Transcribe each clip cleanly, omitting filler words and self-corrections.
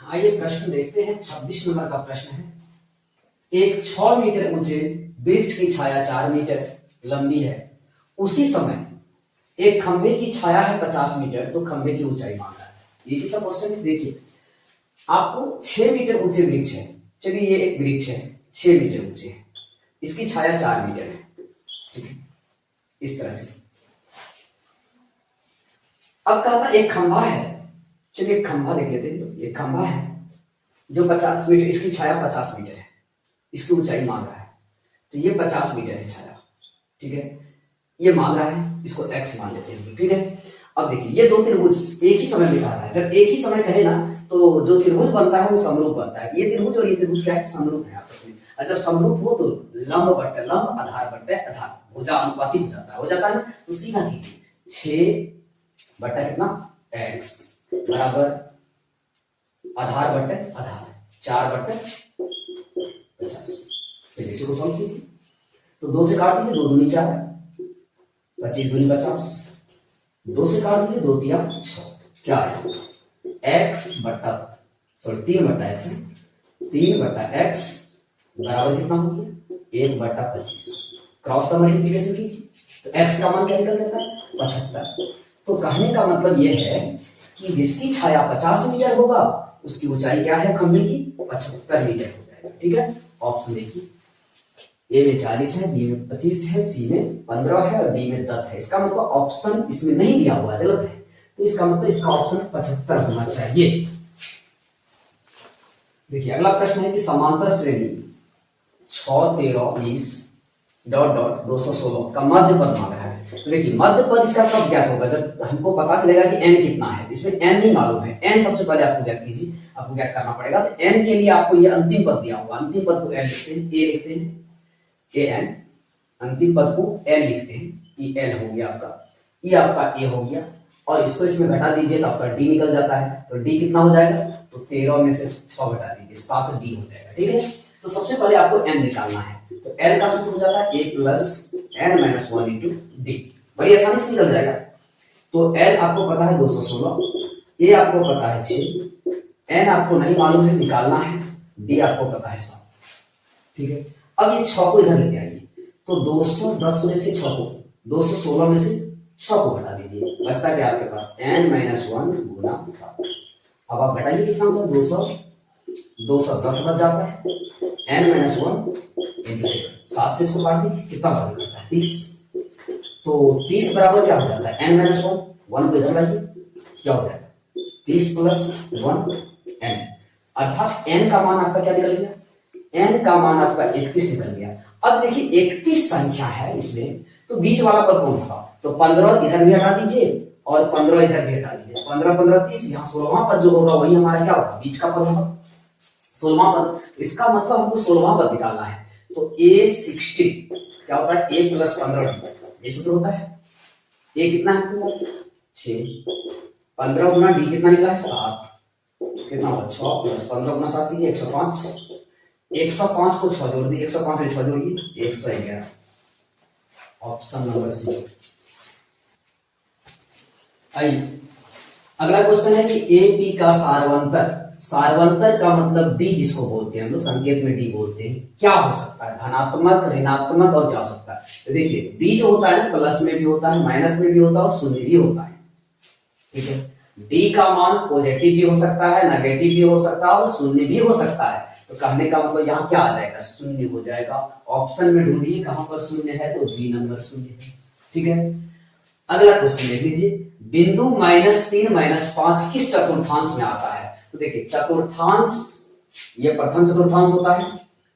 आइए प्रश्न देखते हैं। 26 नंबर का प्रश्न है। एक 6 मीटर ऊंचे वृक्ष की छाया 4 मीटर लंबी है। उसी समय एक खंभे की छाया है 50 मीटर, तो खंभे की ऊंचाई मांग रहा है। ये कैसा क्वेश्चन है? देखिए, आपको 6 मीटर ऊंचे वृक्ष है। चलिए, ये एक वृक्ष है 6 मीटर ऊंचे है, इसकी छाया 4 मीटर है, ठीक है, इस तरह से। अब कहा था एक खंभा है। चलिए खंभा देख लेते हैं। ये खंभा है जो 50 मीटर, इसकी छाया 50 मीटर है, इसकी ऊंचाई मांग रहा है, तो ये 50 मीटर है छाया, ठीक है, ये मांग रहा है, इसको x मान लेते हैं, ठीक है। अब देखिए, ये दो त्रिभुज एक ही समय दिखा रहा है। जब एक ही समय कहे ना, तो जो त्रिभुज बनता है वो समरूप बनता है। ये त्रिभुज और ये त्रिभुज क्या है? समरूप है आपस में। और जब समरूप हो तो लंब बट्टे लंब, आधार बट्टे आधार, भुजा अनुपाती हो जाता है। तो सीधा कीजिए, 6 बट्टा कितना x बराबर आधार बट्टे आधार 4 बट्टे 50। चलिए इसको सॉल्व कीजिए। तो 2 से काट दीजिए, 2 दूनी 4, 25 दूनी 50, 2 से काट दीजिए, 2 तिया 6। क्या आया? x बट्टा 3 बट्टा x है, 3 बट्टा x बराबर कितना हो गया? 1 बट्टा 25। क्रॉस का मल्टीप्लिकेशन कीजिए, तो x का मान क्या निकल जाता है? 75। तो कहने का मतलब यह है कि जिसकी छाया 50 मीटर होगा उसकी ऊंचाई क्या है खंभे की? 75 मीटर हो जाएगा, ठीक है। ऑप्शन देखिए, ए में 40 है, बी में 25 है, सी में 15 है और डी में 10 है। इसका मतलब ऑप्शन इसमें नहीं दिया हुआ है, गलत है। तो इसका मतलब इसका ऑप्शन 75 होना चाहिए। देखिए अगला प्रश्न है कि समांतर श्रेणी 6 13 20 डॉट डॉट 216 का मध्य पद मांग रहा है। तो देखिए, मध्य पद इसका कब ज्ञात होगा? जब हमको पता चलेगा कि n कितना है। इसमें n नहीं मालूम है, n सबसे पहले आपको ज्ञात कीजिए, आपको ज्ञात करना पड़ेगा। तो n के लिए आपको ये अंतिम पद दिया हुआ, अंतिम पद को n लिखते हैं, a लिखते हैं, an, अंतिम पद को n लिखते हैं, ये n हो गया आपका, ये आपका a हो गया, और इसको इसमें घटा दीजिए तो आपका d निकल जाता है। तो d कितना हो जाएगा? तो 13 में से 6 घटा दीजिए, 7 d हो जाएगा, ठीक है। तो सबसे पहले आपको n निकालना है। तो n का सूत्र हो जाता है a plus n minus 1 into D, बड़ी आसानी से निकल जाएगा। तो n आपको पता है 216, a आपको पता है 6, n आपको नहीं मालूम है, निकालना है, d आपको पता है 7, ठीक है। अब ये 6 को इधर लेके आइए, तो 210 में से 6 को, 216 में से 6 को घटा दीजिए, बचता क्या आपके पास? n माइनस 1 गुना 7। अब आप घटाइए, कितना होता है? 210 बच जाता है, n माइनस 1 इंटू 7 से इसको काट दीजिए, कितना बराबर करता है? 30। तो 30 बराबर क्या हो जाता है? n माइनस 1 को इधर लाइए, क्या हो जाएगा? 30 प्लस 1 n, अर्थात n का मान आपका क्या निकल गया? n का मान आपका 31 निकल गया। अब देखिए 31 संख्या है इसमें, तो बीच वाला पद कौन होगा? तो 15 इधर भी हटा दीजिए और 15 इधर भी हटा दीजिए, 15 15 30, यहाँ 16वां पद जो होगा वही हमारा क्या होगा? बीच का पद होगा, 16वां पद। इसका मतलब हमको 16वां पद निकालना है। तो a60 क्या होता है? a प्लस 15 ये सूत्र होता है। a कितना है आपके पास? 6, 15 गुना d कितना निकला है? 7, कितना होगा? 6 प्लस 15 गुना 7 कीजिए, 105, 105 को 6 जोड़ दिए, 105 में 6 जोड़िए, 111। Option number C. आइए अगला क्वेश्चन है कि ए बी का सारवंतर, सारवंतर का मतलब d जिसको बोलते हैं हम लोग, संकेत में d बोलते हैं, क्या हो सकता है? धनात्मक, ऋणात्मक और क्या हो सकता है? तो देखिए d जो होता है ना, प्लस में भी होता है, माइनस में भी होता है और शून्य भी होता है, ठीक है। d का मान पॉजिटिव भी हो सकता है, नेगेटिव भी हो सकता है और शून्य भी हो सकता है। तो कहने का मतलब यहाँ क्या आ जाएगा? शून्य हो जाएगा। ऑप्शन में ढूंढिए कहां पर शून्य है, तो डी नंबर शून्य है, ठीक है। अगला क्वेश्चन देख लीजिए, बिंदु -3 -5 किस चतुर्थांश में आता है? तो देखिए चतुर्थांश, ये प्रथम चतुर्थांश होता है,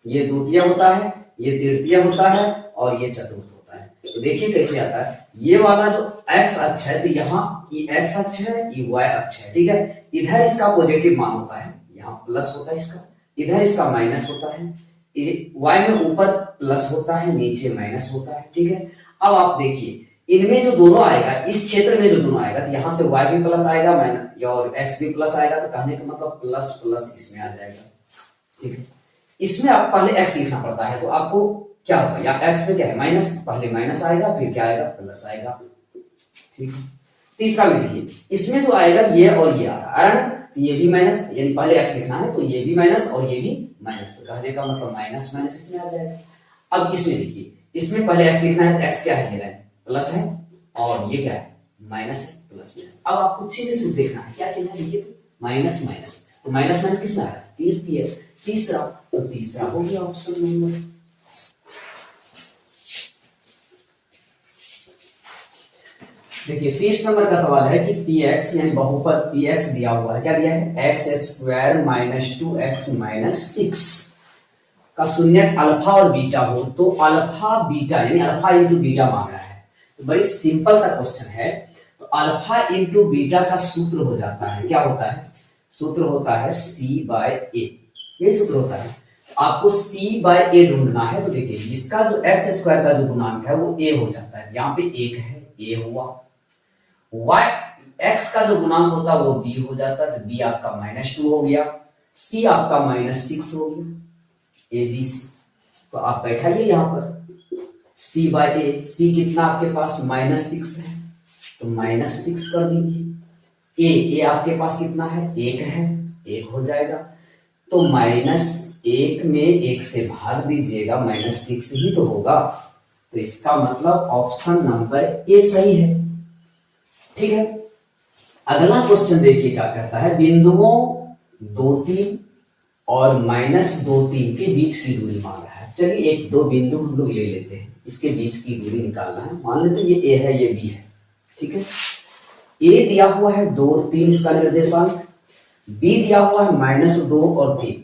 ये द्वितीय होता है, ये तृतीय होता है और ये चतुर्थ होता है। तो देखिए कैसे आता है, ये वाला जो x अक्ष है, तो यहाँ ये x अक्ष है, ये y अक्ष है, ठीक है। इधर इसका पॉजिटिव मान होता है, यहाँ प्लस होता है इसका, इधर इसका माइनस होता है, y में ऊपर प्लस होता है, नीचे माइनस होता है, ठीक है। अब आप देखिए इनमें जो दोनों आएगा, इस क्षेत्र में जो दोनों आएगा, तो यहाँ से y भी प्लस आएगा और x भी प्लस आएगा, तो कहने का मतलब प्लस प्लस इसमें आ जाएगा, ठीक है। इसमें आप पहले x लिखना पड़ता है, तो आपको क्या होगा? या x में क्या है? माइनस, पहले माइनस आएगा फिर क्या आएगा? प्लस आएगा, ठीक है। तीसरा में देखिए, इसमें जो आएगा ये और ये आएगा, तो ये भी माइनस, यानी पहले एक्स लिखना है तो ये भी माइनस और ये भी माइनस, तो कहने का मतलब माइनस माइनस इसमें आ जाएगा। अब इसमें देखिए, इसमें पहले एक्स लिखना है तो एक्स क्या है, ये लाइन प्लस है और ये क्या है माइनस है, प्लस माइनस। अब आपको चिन्ह से देखना है, क्या चिन्ह है देखिए, माइनस माइनस, तो माइनस माइनस किसमें आ रहा है, तीसरा, तो तीसरा हो गया ऑप्शन नंबर। देखिए 30 नंबर का सवाल है कि px यानी बहुपद px दिया हुआ है, क्या दिया है, x square minus 2x minus 6 का शून्यक अल्फा और बीटा हो तो अल्फा बीटा यानी अल्फा इंटू बीटा मांग रहा है। तो बड़ी सिंपल सा क्वेश्चन है। तो अल्फा इंटू बीटा का सूत्र हो जाता है, क्या होता है, सूत्र होता है c बाय ए, यही सूत्र होता है। आपको c बाय ए ढूंढना है। तो देखिए इसका जो x स्क्वायर का जो गुणांक है वो a हो जाता है, यहाँ पे 1 है, a हुआ, y x का जो गुणांक होता है वो b हो जाता है, तो b आपका -2 हो गया, c आपका -6 हो गया, a b c। तो आप बैठाइए यहाँ पर c बाय ए, c कितना आपके पास -6 है तो -6 कर दीजिए, a आपके पास कितना है 1 है, 1 हो जाएगा, तो -1 में 1 से भाग दीजिएगा, -6 ही तो होगा। तो इसका मतलब ऑप्शन नंबर ए सही है। ठीक है, अगला क्वेश्चन देखिए क्या कहता है, बिंदुओं 2 3 और -2 3 के बीच की दूरी मांग रहा है। चलिए एक दो बिंदु हम लोग ले लेते हैं, इसके बीच की दूरी निकालना है। मान लेते ये ए है, ये बी है, ठीक है। ए दिया हुआ है 2 3 इसका निर्देशांक, बी दिया हुआ है -2 और 3।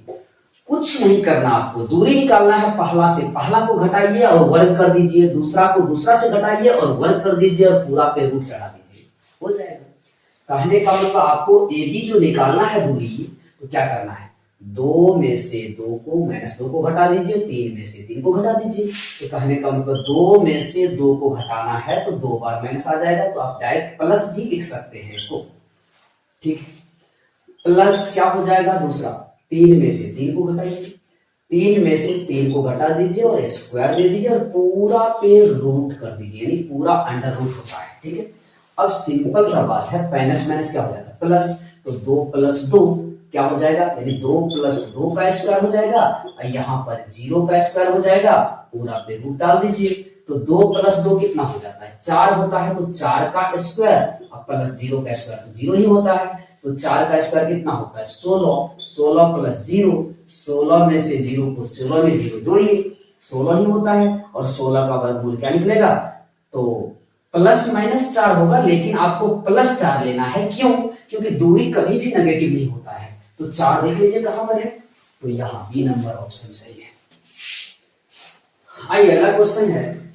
कुछ नहीं करना, आपको दूरी निकालना है पहला से, पहला को घटाइए और वर्ग कर दीजिए, दूसरा को दूसरा से घटाइए और वर्ग कर दीजिए और पूरा पे रूट चढ़ा दीजिए, हो जाएगा। कहने का मतलब आपको ए बी जो निकालना है दूरी, तो क्या करना है, 2 में से 2 को -2 को घटा दीजिए, 3 में से 3 को घटा दीजिए। तो कहने का मतलब 2 में से 2 को घटाना है तो 2 बार माइनस आ जाएगा, तो आप डायरेक्ट प्लस भी लिख सकते हैं इसको, ठीक है। प्लस क्या हो जाएगा, दूसरा 3 में से 3 को घटाइए, 3 में से 3 को घटा दीजिए और स्क्वायर दे दीजिए और पूरा पे रूट कर दीजिए, यानी पूरा अंडर रूट होता है, ठीक है। अब सिंपल सा बात है, माइनस माइनस क्या हो जाता है प्लस, तो 2 + 2 क्या हो जाएगा, यानी 2 + 2 का स्क्वायर हो जाएगा, और यहाँ पर 0 का स्क्वायर हो जाएगा, पूरा पे रूट डाल दीजिए। तो 2 + 2 कितना हो जाता है, 4 होता है, तो 4 का स्क्वायर और प्लस 0 का स्क्वायर तो 0 ही होता है, तो 4 का स्क्वायर कितना होता है 16, 16 + 0, 16 में से 0 को 16 में 0 जोड़िए, 16 ही होता है, और 16 का वर्गमूल क्या निकलेगा, तो +-4 होगा, लेकिन आपको +4 लेना है, क्यों, क्योंकि दूरी कभी भी नेगेटिव नहीं होता है। तो 4 देख लीजिए कहां पर है, तो यहाँ बी नंबर ऑप्शन सही है। आइए अगला क्वेश्चन है,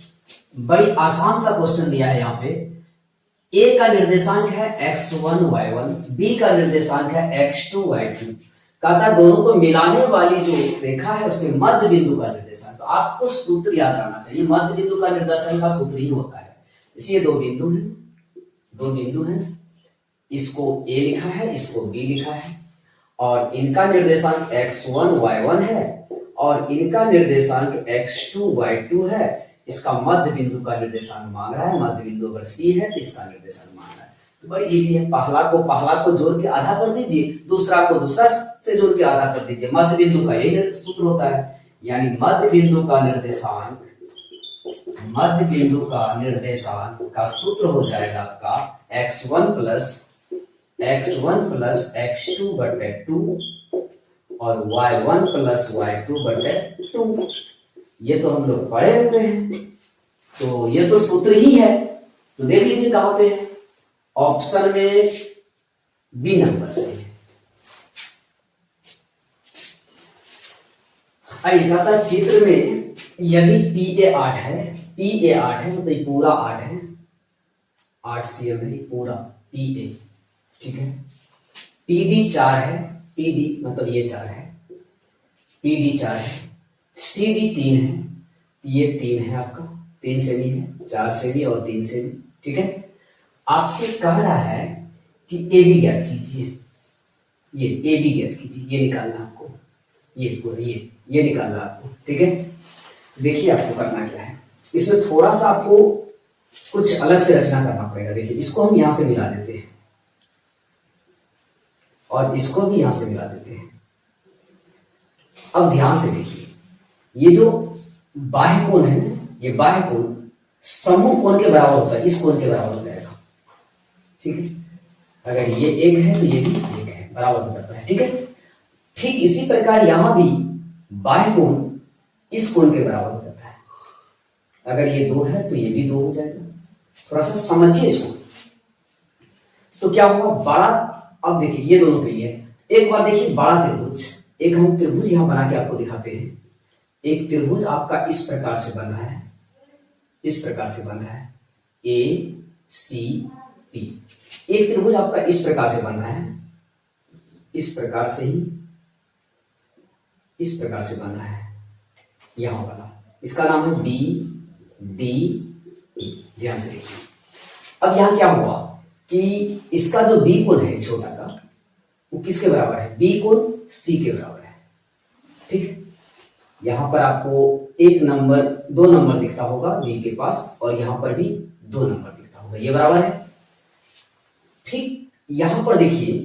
बड़ी आसान सा क्वेश्चन दिया है यहाँ पे। ए का निर्देशांक है x1 y1, बी का निर्देशांक है x2 y2। कहता है दोनों को मिलाने वाली जो रेखा है उसके मध्य बिंदु का निर्देशांक। तो आपको सूत्र याद रखना चाहिए, मध्य बिंदु का निर्देशांक का सूत्र ही होता है। इसलिए दो बिंदु हैं, इसको ए लिखा है, इसको बी लिखा है, और इनका निर्देशांक x1 y1 है और इनका निर्देशांक x2 y2 है। इसका मध्य बिंदु का निर्देशांक मांग रहा है, मध्य बिंदु अगर सी है तो इसका निर्देशांक मांग रहा है। तो बड़ी इजी है, पहला को जोड़ के आधा कर दीजिए, दूसरा को दूसरा से जोड़ के आधा कर दीजिए। मध्य बिंदु का यही सूत्र होता है, यानी मध्य बिंदु का निर्देशांक का सूत्र हो जाएगा आपका x1 + x2/2 और y1 + y2/2। ये तो हम लोग पढ़े हुए हैं, तो ये तो सूत्र ही है। तो देख लीजिए कहां पे है, ऑप्शन में बी नंबर सही है। आइए कहता है चित्र में यदि PA 8 है, तो ये पूरा 8 है, 8 cm है पूरा PA, ठीक है। PD 4 है, PD मतलब ये 4 है, PD 4 है, CD 3 है, ये 3 है आपका, 3 सेमी है, 4 सेमी और 3 सेमी, ठीक है। आपसे कह रहा है कि AB ज्ञात कीजिए, ये AB ज्ञात कीजिए, ये निकालना आपको, ये पूरा ये निकालना आपको, ठीक है। देखिए आपको करना क्या है, इसमें थोड़ा सा आपको कुछ अलग से रचना करना पड़ेगा। देखिए इसको हम यहां से मिला देते हैं और इसको भी यहां से मिला देते हैं। अब ध्यान से देखिए, ये जो बाह्य कोण है ना, ये बाह्य कोण सम्मुख कोण के बराबर होता है, इस कोण के बराबर हो जाएगा। ठीक है, अगर ये एक है तो ये भी एक है, बराबर हो जाता है। ठीक है, ठीक इसी प्रकार यहां भी बाह्य कोण इस कोण के बराबर हो जाता है। अगर ये 2 है तो ये भी 2 हो जाएगा। थोड़ा सा समझिए इसको। तो क्या हुआ, बड़ा, अब देखिए ये दोनों के लिए एक बार देखिए बड़ा त्रिभुज, एक हम त्रिभुज यहां बना के आपको दिखाते हैं। एक त्रिभुज आपका इस प्रकार से बन रहा है, इस प्रकार से बन रहा है, ए सी पी। एक त्रिभुज आपका इस प्रकार से बन रहा है, इस प्रकार से ही, इस प्रकार से बन रहा है, यहां बना, इसका नाम है बी डी ई। ध्यान से देखिए, अब यहां क्या हुआ कि इसका जो बी कोण है छोटा का, वो किसके बराबर है, बी कोण सी के बराबर है। ठीक है, यहां पर आपको एक नंबर, 2 नंबर दिखता होगा बी के पास, और यहां पर भी 2 नंबर दिखता होगा, ये बराबर है। ठीक, यहां पर देखिए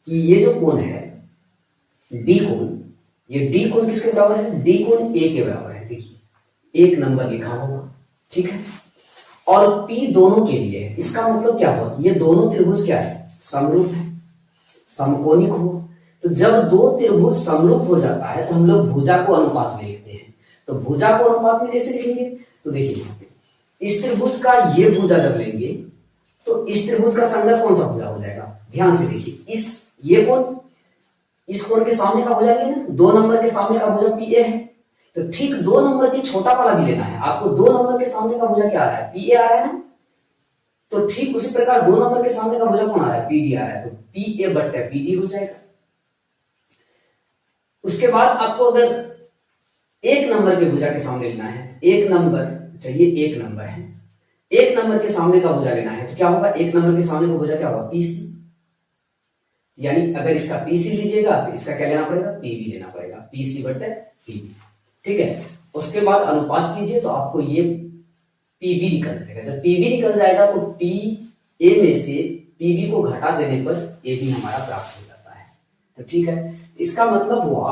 कि ये जो कोण है डी कोण, ये डी कोण किसके बराबर है, डी कोण ए के बराबर है। देखिए एक नंबर लिखा होगा। ठीक है, और P दोनों के लिए है। इसका मतलब क्या हुआ, ये दोनों त्रिभुज क्या है, समरूप है, समकोणिक हो। तो जब 2 त्रिभुज समरूप हो जाता है तो हम लोग भुजा को अनुपात में लिखते हैं। तो भुजा को अनुपात में कैसे लिखेंगे, तो देखिए इस त्रिभुज का ये भुजा जब लेंगे तो इस त्रिभुज का संगत कौन सा भुजा हो जाएगा। ध्यान से देखिए, इस ये कोण, इस कोण के सामने का भुजा लिए ना, 2 नंबर के सामने का भुजा पी ए है। तो ठीक 2 नंबर की छोटा वाला भी लेना है आपको। 2 नंबर के सामने का भुजा क्या आ रहा है, पी ए आ रहा है ना। तो ठीक उसी प्रकार 2 नंबर के सामने का भुजा कौन आ रहा है, पी डी आ रहा है। तो पी ए बट्टा पी डी हो जाएगा। उसके बाद आपको अगर 1 नंबर के भुजा के सामने लेना है, 1 नंबर, चाहिए 1 नंबर है, 1 नंबर के सामने का भुजा लेना है, तो क्या होगा, 1 नंबर के सामने का भुजा क्या होगा, पीसी। यानी अगर इसका पीसी लीजिएगा तो इसका क्या लेना पड़ेगा, पीबी लेना पड़ेगा, पीसी बट्टा पीबी। ठीक है, उसके बाद अनुपात कीजिए तो आपको ये पीबी निकल जाएगा। जब पीबी निकल जाएगा तो पी ए में से पीबी को घटा देने पर ए भी हमारा प्राप्त हो जाता है। तो ठीक है, इसका मतलब हुआ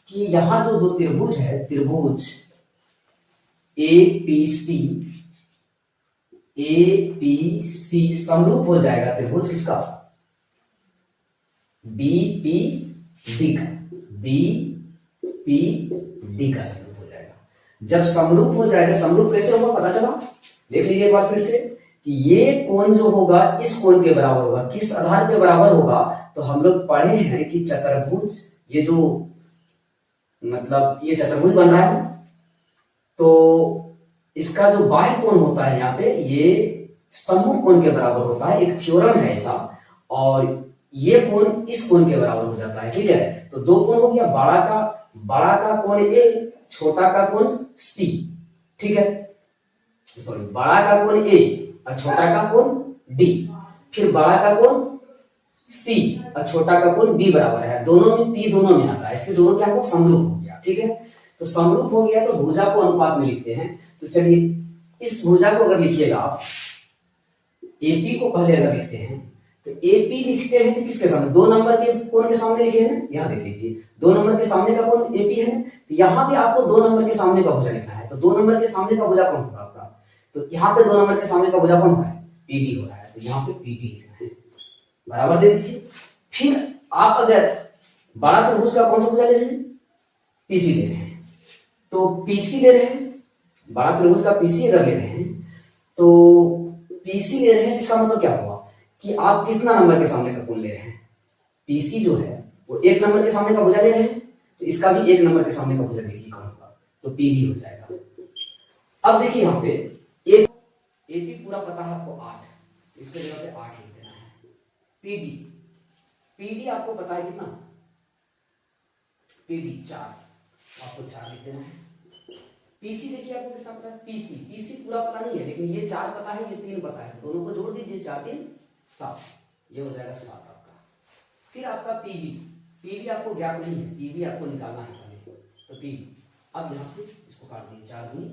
कि यहां जो 2 त्रिभुज है, त्रिभुज ए पी सी समरूप हो जाएगा त्रिभुज किसका, बी पी डी का, बी पी डी का समरूप हो जाएगा। जब समरूप हो जाएगा, समरूप कैसे होगा पता चला, देख लीजिए एक बार फिर से कि ये कोण जो होगा इस कोण के बराबर होगा। किस आधार पे बराबर होगा, तो हम लोग पढ़े हैं कि चतुर्भुज, ये जो मतलब ये चतुर्भुज बन रहा है, तो इसका जो बाह्य कोण होता है यहाँ पे, ये सम्मुख कोण के बराबर होता है। एक थ्योरम है ऐसा, और ये कोण इस कोण के बराबर हो जाता है। ठीक है, तो 2 कोण हो गया, बड़ा का कोण ए, छोटा का कोण सी। ठीक है, सॉरी, बड़ा का कोण ए और छोटा का कोण डी, फिर बड़ा का कोण सी और छोटा का कोण बी बराबर है, दोनों में पी दोनों में आता है, इसलिए दोनों क्या हो, समरूप हो गया। ठीक है, तो समरूप हो गया तो भुजा को अनुपात में लिखते हैं। तो चलिए इस भुजा को अगर लिखिएगा आप, एपी को पहले अगर लिखते हैं तो एपी लिखते हैं तो किसके सामने, 2 नंबर के कोण के सामने लिखे हैं। यहां देख लीजिए 2 नंबर के सामने का कोण एपी है, तो यहां भी आपको 2 नंबर के सामने का भुजा लिखना है। तो 2 नंबर के सामने का भुजा कौन होगा आपका, तो यहाँ पे 2 नंबर के सामने का भुजा कौन हो रहा है, पीडी हो रहा है, तो यहाँ पे पीडी लिखना है, बराबर दे दीजिए। फिर आप अगर बड़ा त्रिभुज का कौन सा भुजा ले रहे हैं, पीसी ले रहे हैं, तो पीसी ले रहे हैं, बड़ा त्रिभुज का पीसी अगर ले रहे हैं, तो पीसी ले रहे हैं, इसका मतलब क्या हुआ कि आप कितना नंबर के सामने का कोण ले रहे हैं, पीसी जो है वो 1 नंबर के सामने का भुजा ले रहे हैं, तो इसका भी 1 नंबर के सामने का भुजा देखिए कौन होगा, तो पीबी हो जाएगा। अब देखिए यहाँ पे एपी पूरा पता है आपको 8, इसके जगह पे 8 लिख देना है। पीडी, पीडी आपको पता है कितना, पीडी 4, आपको 4 लिख देना है। पीसी देखिए आपको कितना पता है, पीसी पूरा पता नहीं है, लेकिन ये 4 पता है, ये 3 पता है, तो दोनों को जोड़ दीजिए, 4 3 7, ये हो जाएगा 7 आपका। फिर आपका पीबी आपको ज्ञात नहीं है, पीबी आपको निकालना है पहले, तो पीबी, अब यहाँ से इसको काट दीजिए, 4 दूनी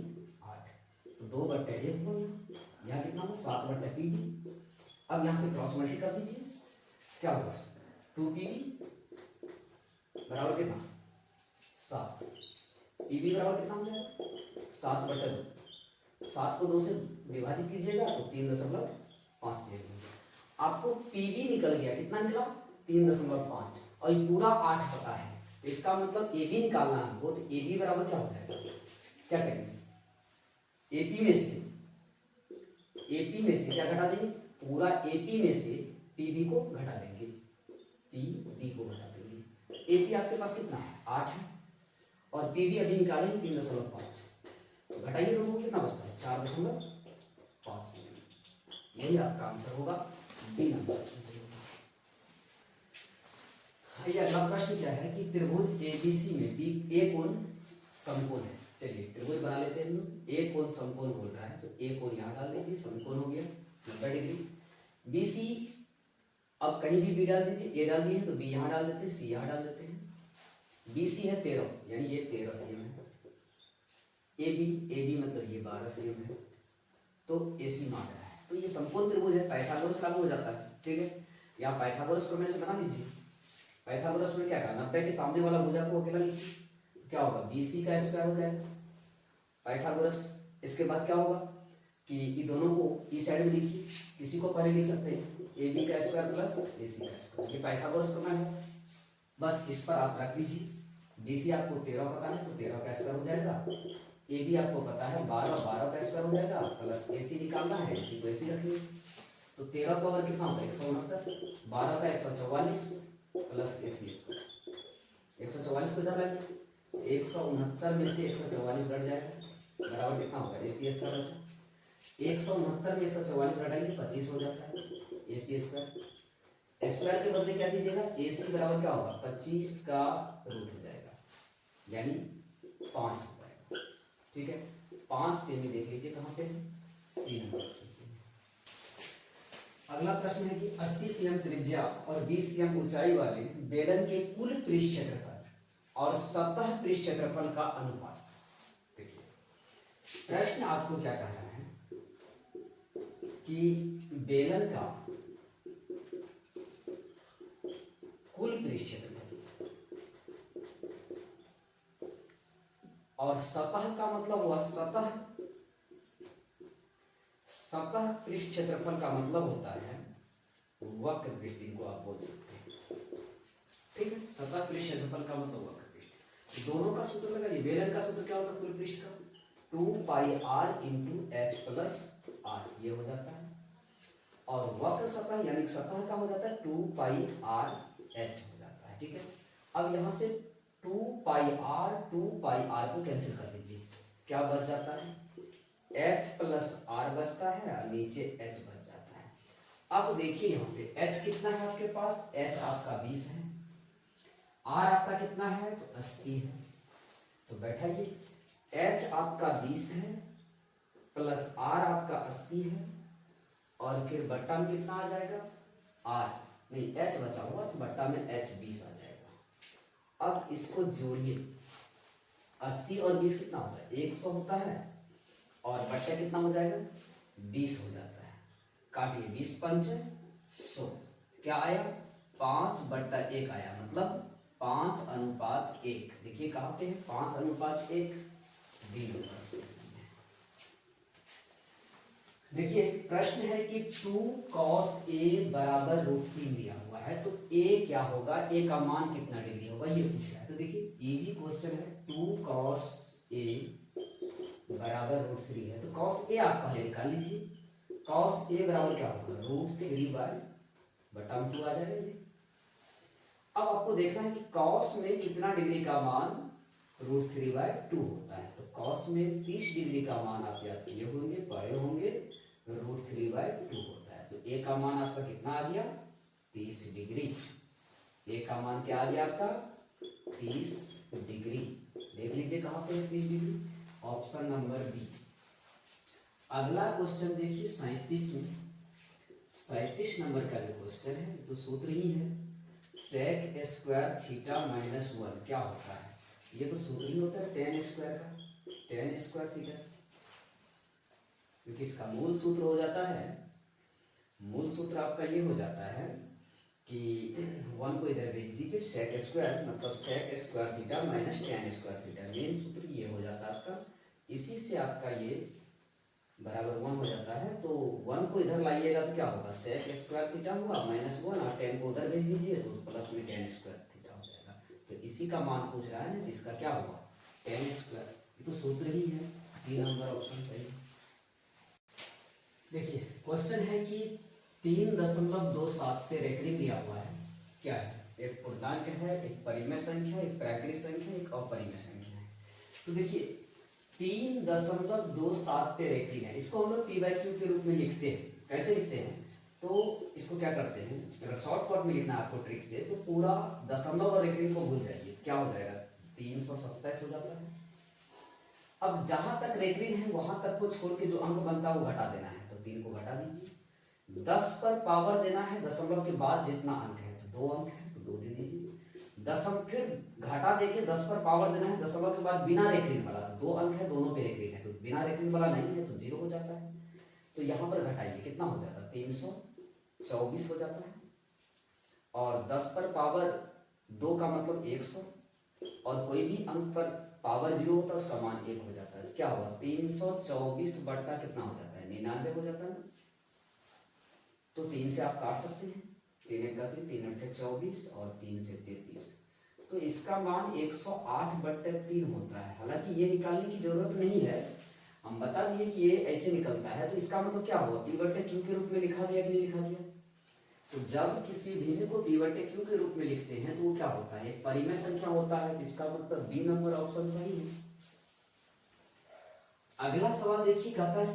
8, तो 2/1 हो, यहाँ कितना हो 7/पीबी। अब यहाँ से क्रॉस मल्टी कर दीजिए, क्या होगा 2pb बराबर कितना 7। pb बराबर कितना हो जाएगा 7/2। 7 को 2 से विभाजित कीजिएगा तो 3.5 से आपको pb निकल गया, कितना निकला 3.5, और ये पूरा 8 पता है, तो इसका मतलब ab निकालना है हमको, तो ab बराबर क्या हो जाएगा, क्या करेंगे AP में से क्या घटा देंगे, पूरा AP में से PB को घटा देंगे, PB को घटा देंगे। AP आपके पास कितना है 8 है, और PB अभी निकालेंगे 3.5, तो घटाइए दोनों को, कितना बचता है 4.5। यही आपका आंसर होगा, डी नंबर ऑप्शन सही होगा। ये अगला प्रश्न क्या है कि त्रिभुज ABC में बी ए कोण समकोण है। चलिए त्रिभुज बना लेते हैं हम। ए कोण समकोण बोल रहा है, तो ए कोण यहाँ डाल दीजिए, समकोण हो गया 90 डिग्री। BC अब कहीं भी बी डाल दीजिए, ए डाल दिए तो बी यहाँ डाल देते हैं, सी यहाँ डाल देते हैं। BC है 13, यानी ये 13 cm है। AB मतलब ये 12 cm है, तो AC मांग रहा है, तो ये समकोण त्रिभुज है, पाइथागोरस लागू हो जाता है, ठीक है। यहाँ पाइथागोरस प्रमेय से बना लीजिए। पाइथागोरस में क्या करना, 90 के सामने वाला भुजा को अकेला लिखिए, तो क्या होगा BC का स्क्वायर हो जाएगा पाइथागोरस। इसके बाद क्या होगा कि इन दोनों को इस साइड में लिखिए, किसी को पहले लिख सकते हैं AB का स्क्वायर प्लस AC का स्क्वायर, ये पाइथागोरस प्रमेय है। बस इस पर आप रख दीजिए। BC आपको 13 पता है, तो 13 का स्क्वायर हो जाएगा। AB आपको पता है 12 का स्क्वायर हो जाएगा, प्लस AC निकालना है, AC को AC रखिए, तो 13 का वर्ग कितना होगा 169, 12 का 144 प्लस AC स्क्वायर, 144 को इधर लाइए, 169 में से 144 घट जाएगा, बराबर कितना होगा AC स्क्वायर बचा। 169 में 144 घटाइए 25 हो जाता है AC स्क्वायर। स्क्वायर के बदले क्या दीजिएगा, AC बराबर क्या होगा 25 का रूट हो जाएगा, यानी 5 हो जाएगा, ठीक है। 5 सेमी देख लीजिए कहाँ पे, सी नंबर ऑप्शन से। अगला प्रश्न है कि 80 cm त्रिज्या और 20 cm ऊंचाई वाले बेलन के कुल पृष्ठ क्षेत्रफल और सतह पृष्ठ क्षेत्रफल का अनुपात। देखिए प्रश्न आपको क्या कह रहा है कि बेलन का कुल पृष्ठ क्षेत्रफल और सतह का मतलब हुआ सतह पृष्ठ क्षेत्रफल का मतलब होता है वक्र पृष्ठ, को आप बोल सकते हैं, ठीक है। सतह पृष्ठ क्षेत्रफल का मतलब वक्र पृष्ठ। दोनों का सूत्र लगाइए। बेलन का सूत्र क्या होता है कुल पृष्ठ का, 2πr × h + r, ये हो जाता है। और वक्र सतह यानी सतह का हो जाता है 2πrh हो जाता है, ठीक है। अब यहां से 2πr को कैंसिल कर दीजिए, क्या बच जाता है h + r बचता है, और नीचे h बच जाता है। अब देखिए यहाँ पे h कितना है आपके पास, h आपका 20 है, r आपका कितना है तो 80 है, तो बैठाइए h आपका 20 है प्लस r आपका 80 है, और फिर बट्टा में कितना आ जाएगा r, नहीं h बचा हुआ तो बट्टा में h 20 आ जाएगा। अब इसको जोड़िए, 80 और 20 कितना होता है 100 होता है, और बट्टा कितना हो जाएगा 20 हो जाता है। काटिए 20 पंच 100, क्या आया 5/1 आया, मतलब 5:1। देखिए कहाँ पे है 5:1, डी नंबर। देखिए प्रश्न है कि 2 cos A = √3 दिया हुआ है, तो A क्या होगा, A का मान कितना डिग्री होगा ये पूछा है। तो देखिए इजी क्वेश्चन है, 2 cos A = √3 है, तो cos A आप पहले निकाल लीजिए। cos A बराबर क्या होगा √3/2 आ जाएगा ये। अब आपको देखना है कि cos में कितना डिग्री का मान √3/2 होता है, तो cos में 30 डिग्री का मान आप याद किए होंगे, पढ़े होंगे, √3/2 होता है। तो A का मान आपका कितना आ गया 30 डिग्री। A का मान क्या आ गया आपका 30 डिग्री। देख लीजिए कहाँ पे है 30 डिग्री, ऑप्शन नंबर बी। अगला क्वेश्चन देखिए 37 में, 37 नंबर का जो क्वेश्चन है तो सूत्र ही है sec² θ - 1 क्या होता है, ये तो सूत्र ही होता है tan² का, tan² थीटा, क्योंकि इसका मूल सूत्र हो जाता है, मूल सूत्र आपका ये हो जाता है कि 1 को इधर भेज दीजिए, सेक स्क्वायर मतलब sec square theta minus ten square theta, main सूत्र ये हो जाता है आपका। इसी से आपका ये बराबर 1 हो जाता है। तो 1 को इधर लाइएगा तो क्या होगा, सेक स्क्वायर थीटा हुआ माइनस 1, और 10 को उधर भेज दीजिए तो प्लस में टेन स्क्वायर थीटा हो जाएगा। तो इसी का मान पूछ रहा है ना, इसका क्या हुआ, टेन स्क्वायर। ये तो सूत्र ही है, सी नंबर ऑप्शन सही। देखिए क्वेश्चन है कि 3.27 पे रेकरिंग दिया हुआ है, क्या है, एक पूर्णांक है, एक परिमेय संख्या, एक प्राकृत संख्या, एक अपरिमेय संख्या है। तो देखिए 3.27 पे रेकरिंग है, इसको हम लोग पी बाई क्यू के रूप में लिखते हैं। कैसे लिखते हैं, तो इसको क्या करते हैं, अगर शॉर्टकट में लिखना है आपको ट्रिक से, तो पूरा दशमलव और रेकरिंग को भूल जाइए, क्या हो जाएगा 327 हो जाता है। अब जहां तक रेकरिंग है वहां तक को छोड़ के जो अंक बनता है वो घटा देना है, तो 3 को घटा दीजिए। 10 पर पावर देना है दशमलव के बाद जितना अंक है, तो 2 अंक है तो 2 दे दीजिए। दशम फिर घटा देके 10 पर पावर देना है दशमलव के बाद बिना रेकरिंग वाला, तो 2 अंक है, दोनों पे रेकरिंग है, तो बिना रेकरिंग वाला नहीं है तो 0 हो जाता है। तो यहां पर घटाइए, कितना हो जाता है, 324 हो जाता है। और 10 पर पावर 2 का मतलब 100, और कोई भी अंक पर पावर 0 होता है उसका मान 1 हो जाता है। क्या होगा, 324 बट्टा कितना हो जाता है, 99 हो जाता है ना। तो 3 से आप काट सकते हैं, 3 एक 3 8 24 और 3 से 33, तो इसका मान 108/3 होता है। हालांकि ये निकालने की जरूरत नहीं है, हम बता दिए कि ये ऐसे निकलता है। तो इसका मतलब क्या होगा, p/q के रूप में लिखा गया कि नहीं लिखा गया। तो जब किसी भिन्न को p/q के रूप में लिखते हैं तो वो क्या होता है, परिमेय संख्या होता है, इसका मतलब बी नंबर ऑप्शन सही है। अगला सवाल देखिए, कहता है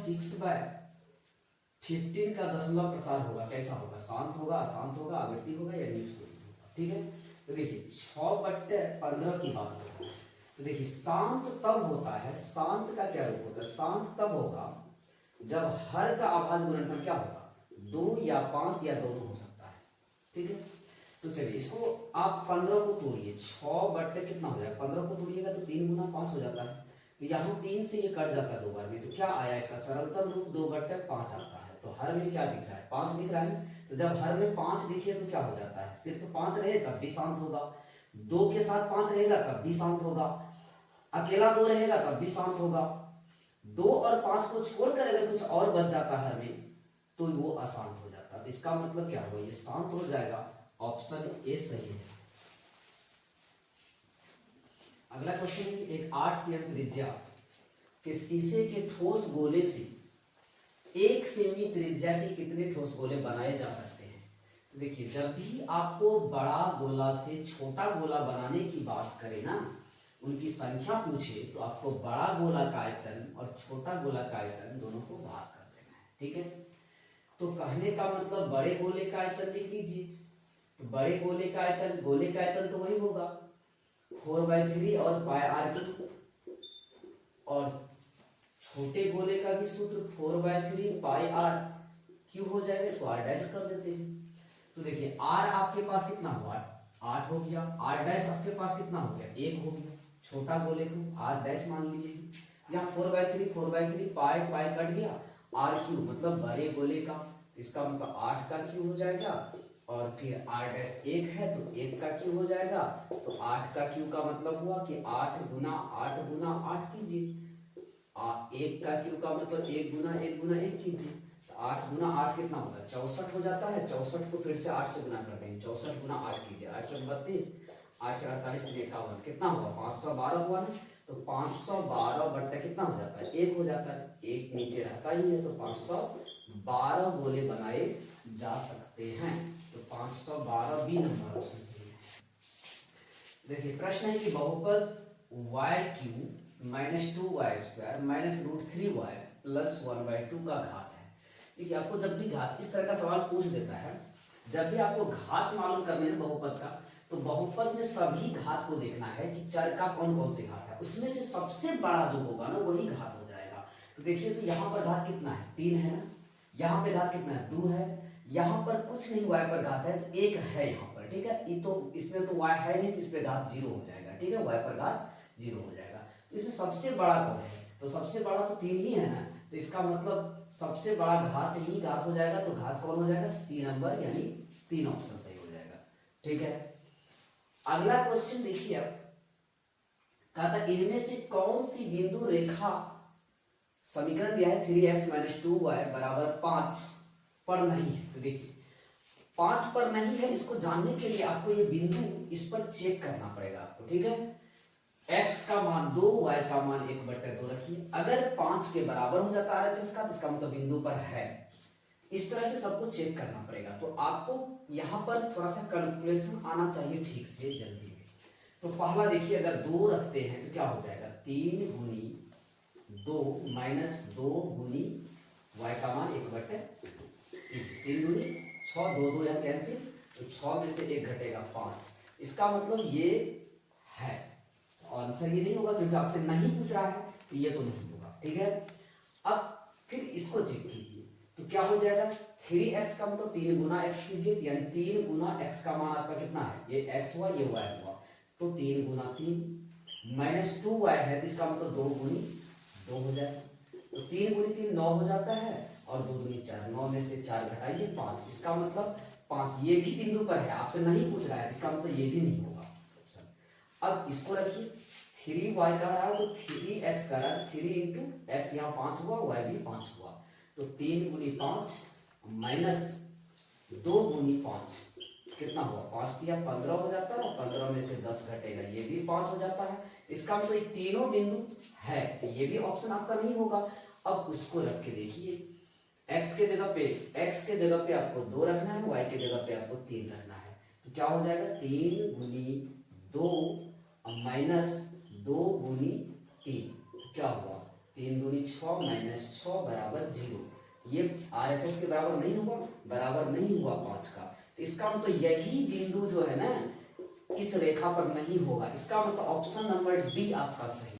6/15 का दशमलव प्रसार होगा, कैसा होगा, शांत होगा, अशांत होगा, आवर्ती होगा या निष्क्रिय होगा। ठीक है, तो देखिए 6/15 की बात करें तो देखिए शांत तब होता है, शांत का क्या रूप होता है, शांत तब होगा जब हर का अभाज्य गुणनफल क्या होगा, 2 या 5 या दोनों हो सकता है। ठीक है, तो चलिए इसको आप 15 को तोड़िए, 6 कितना हो जाएगा, 15 को तोड़िएगा तो 3 गुना 5 हो जाता है। तो यहाँ 3 से ये कट जाता है 2 बार में, तो क्या आया इसका सरलतम रूप 2/5 आता है। तो हर में क्या दिख रहा है, 5 दिख रहा है। तो जब हर में 5 दिखे तो क्या हो जाता है, सिर्फ 5 रहे तब भी शांत होगा, 2 के साथ 5 रहेगा तब भी शांत होगा, अकेला 2 रहेगा तब भी शांत होगा, 2 और 5 को छोड़कर अगर कुछ और बच जाता है हर में तो वो अशांत हो जाता है। तो इसका मतलब क्या होगा, ये शांत हो जाएगा, ऑप्शन ए सही है। अगला क्वेश्चन है कि एक 8 cm त्रिज्या के शीशे के ठोस गोले से 1 सेमी त्रिज्या के कितने ठोस गोले बनाए जा सकते हैं। तो देखिए जब भी आपको बड़ा गोला से छोटा गोला बनाने की बात करें ना, उनकी संख्या पूछे तो आपको बड़ा गोला का आयतन और छोटा गोला का आयतन दोनों को भाग कर देना है। ठीक है, तो कहने का मतलब बड़े गोले का आयतन लिख लीजिए, तो बड़े गोले का आयतन, गोले का आयतन तो वही होगा 4/3 और πr3, और छोटे गोले का भी सूत्र 4/3 πr3 हो जाएगा, इसको r डैश कर देते हैं। तो देखिए r आपके पास कितना हुआ, 8 हो गया, r डैश आपके पास कितना हो गया, 1 हो गया, छोटा गोले को r डैश मान लीजिए। यहाँ 4/3 पाई कट गया, r³ मतलब बड़े गोले का, इसका मतलब 8 का क्यूब हो जाएगा, और फिर r डैश 1 है तो 1 का क्यूब हो जाएगा। तो 8 का क्यूब का मतलब हुआ कि 8 गुना 8 कीजिए, 1 का क्यूब का मतलब 1 गुना 1 कीजिए, तो 8 गुना 8 कितना होता है, 64 हो जाता है। 64 को फिर से 8 से गुना कर देंगे, 64 गुना 8 कीजिए, 8 चौक 32, 8 से 48 51, कितना हुआ 512 हुआ ना। तो 512 बट्टा कितना हो जाता है, 1 हो जाता है, 1 नीचे रहता ही है, तो 512 गोले बनाए जा सकते हैं। तो 512 बी नंबर ऑप्शन सही है। देखिए प्रश्न है कि बहुपद y³ minus 2y² minus √3y plus 1/2 का घात है। देखिए आपको जब भी घात इस तरह का सवाल पूछ देता है, जब भी आपको घात मालूम करने हैं बहुपद का, तो बहुपद में सभी घात को देखना है कि चर का कौन कौन से घात है, उसमें से सबसे बड़ा जो होगा ना वही घात हो जाएगा। तो देखिए तो यहाँ पर घात कितना है, 3 है ना, यहाँ पे घात कितना है, 2 है, यहाँ पर कुछ नहीं y पर घात है तो 1 है यहाँ पर। ठीक है, ये तो इसमें तो y है नहीं, तो इस पे घात 0 हो जाएगा। ठीक है, y पर घात 0 हो जाएगा। तो इसमें सबसे बड़ा कौन है, तो सबसे बड़ा तो 3 ही है ना, तो इसका मतलब सबसे बड़ा घात ही घात हो जाएगा। तो घात कौन हो जाएगा, सी नंबर यानी 3 ऑप्शन सही हो जाएगा। ठीक है। अगला क्वेश्चन देखिए, अब कहा था इनमें से कौन सी बिंदु रेखा, समीकरण दिया है 3x माइनस 2y बराबर 5 पर नहीं है। तो देखिए 5 पर नहीं है, इसको जानने के लिए आपको ये बिंदु इस पर चेक करना पड़ेगा आपको, ठीक है। x का मान 2, y का मान 1/2 रखिए। अगर 5 के बराबर हो जाता है RHS का, तो इसका मतलब बिंदु पर है। इस तरह से सबको चेक करना पड़ेगा। तो आपको यहां पर थोड़ा सा कैलकुलेशन आना चाहिए ठीक से, जल्दी में। तो पहला देखिए, अगर 2 रखते हैं तो क्या हो जाएगा, 3 गुनी 2 माइनस 2 गुनी y का मान 1/3, 3 गुनी 6, 2 2 यहाँ कैंसिल, तो 6 में से 1 घटेगा 5। इसका मतलब ये है। आंसर ये नहीं होगा क्योंकि आपसे नहीं पूछ रहा है, तो ये तो नहीं होगा, ठीक है। अब फिर इसको चेक कीजिए, तो क्या हो जाएगा, 3x का मतलब 3 गुना x कीजिए, यानी 3 गुना x का मान आपका कितना है, ये x हुआ, ये y हुआ, तो 3 गुना 3 माइनस 2y है, तो इसका मतलब 2 गुनी 2 हो जाएगा। तो 3 गुनी 3 9 हो जाता है, और 2 दूनी 4, 9 में से 4 घटाइए 5, इसका मतलब 5। ये भी बिंदु पर है, आपसे नहीं पूछ रहा है, इसका मतलब ये भी नहीं होगा ऑप्शन। अब इसको रखिए, 3y का रहा तो 3x का रहा, 3 इंटू एक्स यहाँ 5 हुआ, y भी 5 हुआ, तो 3 गुनी 5 माइनस 2 गुनी 5 कितना हुआ, 5 दिया 15 हो जाता है, और 15 में से 10 घटेगा, ये भी 5 हो जाता है। इसका मतलब ये तीनों बिंदु है, तो ये भी ऑप्शन आपका नहीं होगा। अब उसको रख के देखिए, x के जगह पे आपको 2 रखना है, y के जगह पे आपको 3 रखना है, तो क्या हो जाएगा, 3 गुनी 2 माइनस 2 गुनी 3, तो क्या हुआ, 3 दूनी 6 माइनस 6 बराबर 0। ये RHS के बराबर नहीं हुआ, बराबर नहीं हुआ 5 का, तो इसका मतलब यही बिंदु जो है ना इस रेखा पर नहीं होगा। इसका मतलब ऑप्शन नंबर डी आपका सही।